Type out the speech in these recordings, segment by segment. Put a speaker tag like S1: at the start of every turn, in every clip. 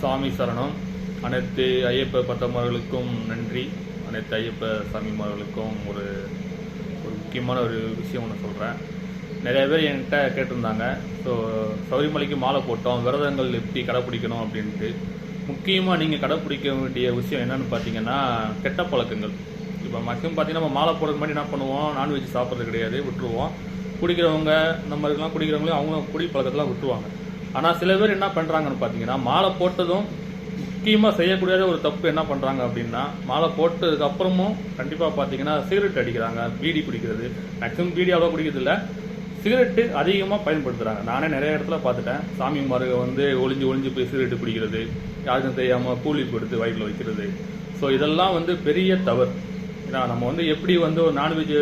S1: சாமி சரணம். அனைத்து ஐயப்ப பக்தமார்களுக்கும் நன்றி. அனைத்து ஐயப்ப சாமிமார்களுக்கும் ஒரு முக்கியமான ஒரு விஷயம் ஒன்று சொல்கிறேன். நிறைய பேர் என்கிட்ட கேட்டிருந்தாங்க, ஸோ சபரிமலைக்கு மாலை போட்டோம், விரதங்கள் எப்படி கடைப்பிடிக்கணும் அப்படின்ட்டு. முக்கியமாக நீங்கள் கடைப்பிடிக்க வேண்டிய விஷயம் என்னென்னு பார்த்தீங்கன்னா, கெட்ட பழக்கங்கள். இப்போ மேக்ஸிமம் பார்த்தீங்கன்னா நம்ம மாலை போடுறதுக்கு முன்னாடி என்ன பண்ணுவோம், நான்வெஜ் சாப்பிட்றது கிடையாது, விட்டுருவோம். குடிக்கிறவங்க நம்ம இருக்கலாம், குடிக்கிறவங்களையும் அவங்களும் குடி பழக்கத்தெலாம் விட்டுருவாங்க. ஆனால் சில பேர் என்ன பண்ணுறாங்கன்னு பார்த்தீங்கன்னா, மாலை போட்டதும் முக்கியமாக செய்யக்கூடிய ஒரு தப்பு என்ன பண்ணுறாங்க அப்படின்னா, மாலை போட்டதுக்கு அப்புறமும் கண்டிப்பாக பார்த்தீங்கன்னா சிகரெட் அடிக்கிறாங்க, பீடி குடிக்கிறது. மேக்ஸிமம் பீடி அவ்வளோ குடிக்கிறதில்ல, சிகரெட்டு அதிகமாக பயன்படுத்துகிறாங்க. நானே நிறைய இடத்துல பார்த்துட்டேன். சாமிமாருங்க வந்து ஒளிஞ்சு போய் சிகரெட்டு குடிக்கிறது, யாருக்கும் தெரியாமல் கூலி கொடுத்து வயிற்றில் வைக்கிறது. ஸோ இதெல்லாம் வந்து பெரிய தவறு. ஏன்னா நம்ம வந்து எப்படி வந்து ஒரு நான்வெஜ்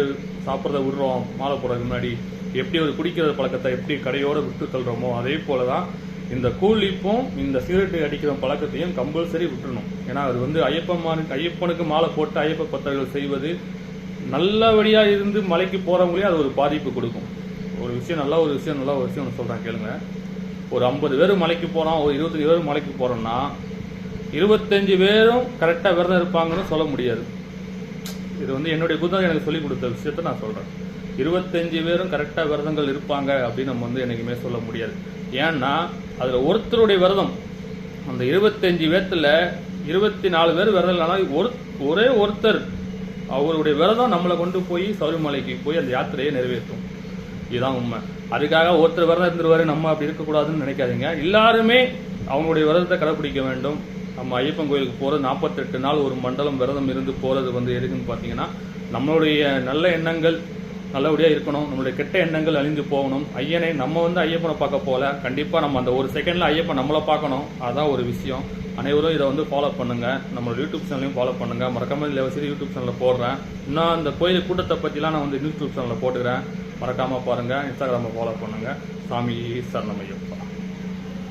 S1: சாப்பிட்றத விடுறோம், மாலை போடுறதுக்கு முன்னாடி எப்படி ஒரு குடிக்கிற பழக்கத்தை எப்படி கடையோடு விட்டு தள்ளுறோமோ, அதே போல தான் இந்த கூலிப்பும் இந்த சிகரெட்டு அடிக்கிற பழக்கத்தையும் கம்பல்சரி விட்டுறணும். ஏன்னா அது வந்து ஐயப்பனுக்கு மாலை போட்டு ஐயப்ப பக்தர்கள் செய்வது நல்லபடியாக இருந்து மலைக்கு போகிறவங்களே அது ஒரு பாதிப்பு கொடுக்கும். ஒரு விஷயம் நல்ல ஒரு விஷயம் ஒன்று சொல்கிறேன் கேளுங்க. ஒரு 50 பேர் மலைக்கு போகிறோம், ஒரு 25 பேர் மலைக்கு போகிறோம்னா 25 பேரும் கரெக்டாக விரதம் இருப்பாங்கன்னு சொல்ல முடியாது. இது வந்து என்னுடைய குருதான் எனக்கு சொல்லிக் கொடுத்த விஷயத்த நான் சொல்கிறேன். 25 பேரும் கரெக்டாக விரதங்கள் இருப்பாங்க அப்படின்னு நம்ம வந்து என்றைக்குமே சொல்ல முடியாது. ஏன்னா அதில் ஒருத்தருடைய விரதம், அந்த 25 பேர்த்தில் 24 பேர் விரதம் இல்லைனா ஒரே ஒருத்தர் அவருடைய விரதம் நம்மளை கொண்டு போய் சபரிமலைக்கு போய் அந்த யாத்திரையை நிறைவேற்றும். இதுதான் உண்மை. அதுக்காக ஒருத்தர் விரதம் இருந்துருவாரு, நம்ம அப்படி இருக்கக்கூடாதுன்னு நினைக்காதீங்க. எல்லாருமே அவங்களுடைய விரதத்தை கடைப்பிடிக்க வேண்டும். நம்ம ஐயப்பன் கோயிலுக்கு போகிறது 48 நாள் ஒரு மண்டலம் விரதம் இருந்து போகிறது வந்து எதுக்குன்னு பார்த்தீங்கன்னா, நம்மளுடைய நல்ல எண்ணங்கள் நல்லபடியாக இருக்கணும், நம்மளுடைய கெட்ட எண்ணங்கள் அழிஞ்சு போகணும். நம்ம வந்து ஐயப்பனை பார்க்க போகல, கண்டிப்பாக நம்ம அந்த ஒரு செகண்டில் ஐயப்பன் நம்மளை பார்க்கணும். அதுதான் ஒரு விஷயம். அனைவரும் இதை வந்து ஃபாலோ பண்ணுங்கள். நம்மளோட யூடியூப் சேனலையும் ஃபாலோ பண்ணுங்கள். மறக்காமல் இலவசரி யூடியூப் சேனலில் போடுறேன். இன்னும் அந்த கோயில் கூட்டத்தை பற்றிலாம் நான் வந்து யூடியூப் சேனலில் போட்டுக்கிறேன். மறக்காமல் பாருங்கள். இன்ஸ்டாகிராமை ஃபாலோ பண்ணுங்கள். சாமி சரணம் ஐயப்பா.